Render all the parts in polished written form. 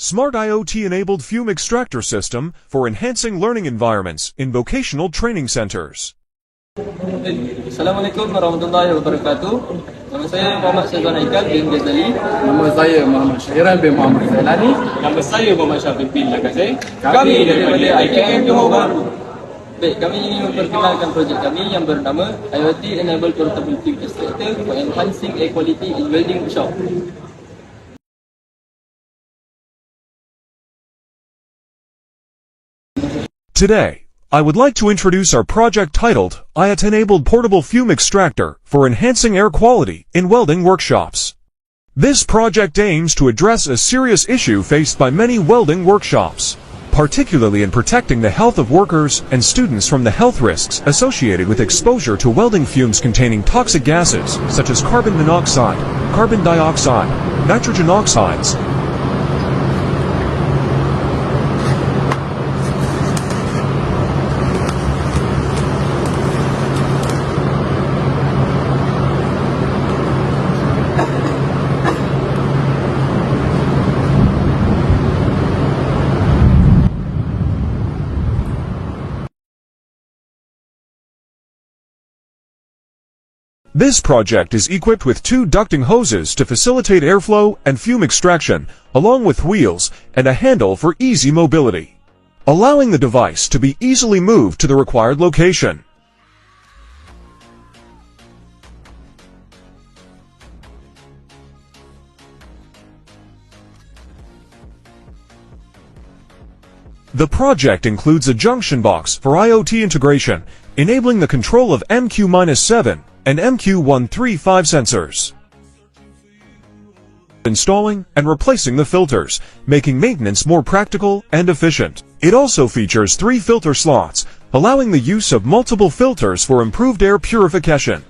Smart IoT-enabled Fume Extractor system for enhancing learning environments in vocational training centers. Assalamualaikum warahmatullahi wabarakatuh. Nama saya Muhammad Syazwan Aikal bin Ghazali. Nama saya Muhammad Syahiran bin Muhammad Zailani. Nama saya Muhammad Syafie bin Lakasai. Kami daripada IKM Johor Bahru. Baik, kami ingin memperkenalkan projek kami yang bernama IoT Enabled Portable Fume Extractor for Enhancing Air Quality in Welding Workshop. Today, I would like to introduce our project titled IoT-enabled Portable Fume Extractor for Enhancing Air Quality in Welding Workshops. This project aims to address a serious issue faced by many welding workshops, particularly in protecting the health of workers and students from the health risks associated with exposure to welding fumes containing toxic gases such as carbon monoxide, carbon dioxide, nitrogen oxides. This project is equipped with two ducting hoses to facilitate airflow and fume extraction, along with wheels and a handle for easy mobility, allowing the device to be easily moved to the required location. The project includes a junction box for IoT integration, enabling the control of MQ-7 and MQ135 sensors, installing and replacing the filters, making maintenance more practical and efficient. It also features 3 filter slots, allowing the use of multiple filters for improved air purification.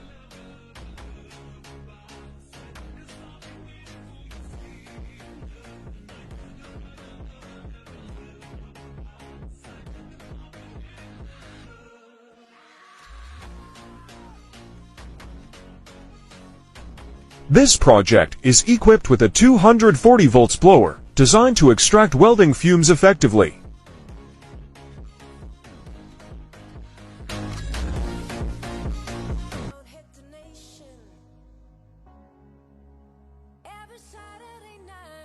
This project is equipped with a 240 volts blower designed to extract welding fumes effectively.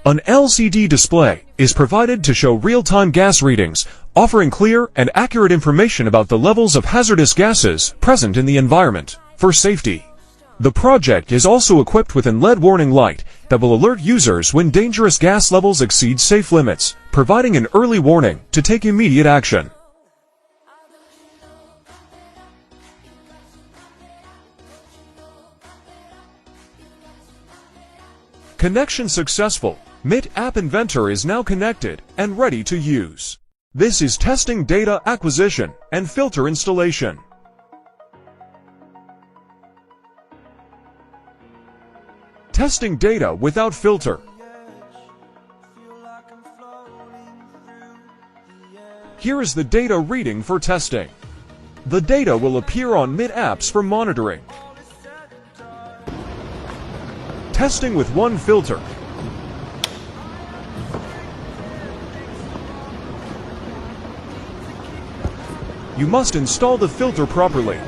An LCD display is provided to show real-time gas readings, offering clear and accurate information about the levels of hazardous gases present in the environment for safety. The project is also equipped with an LED warning light that will alert users when dangerous gas levels exceed safe limits, providing an early warning to take immediate action. Connection successful. MIT App Inventor is now connected and ready to use. This is testing data acquisition and filter installation. Testing data without filter. Here is the data reading for testing. The data will appear on MIT apps for monitoring. Testing with one filter. You must install the filter properly.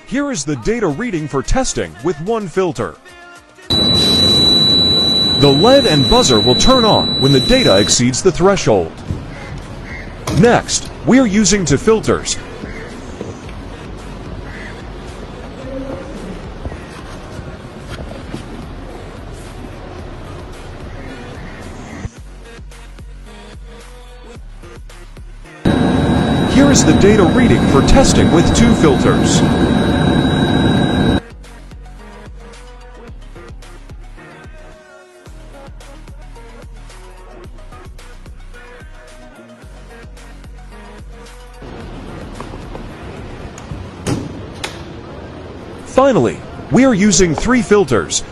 Here is the data reading for testing with one filter. The LED and buzzer will turn on when the data exceeds the threshold. Next, we are using 2 filters. Here is the data reading for testing with 2 filters. Finally, we are using 3 filters.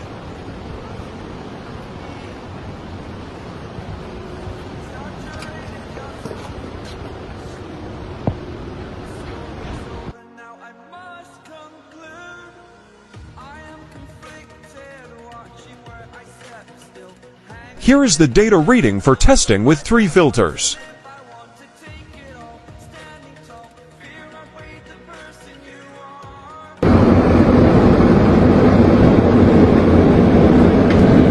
Here is the data reading for testing with 3 filters.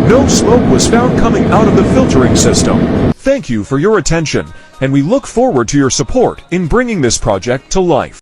No smoke was found coming out of the filtering system. Thank you for your attention, and we look forward to your support in bringing this project to life.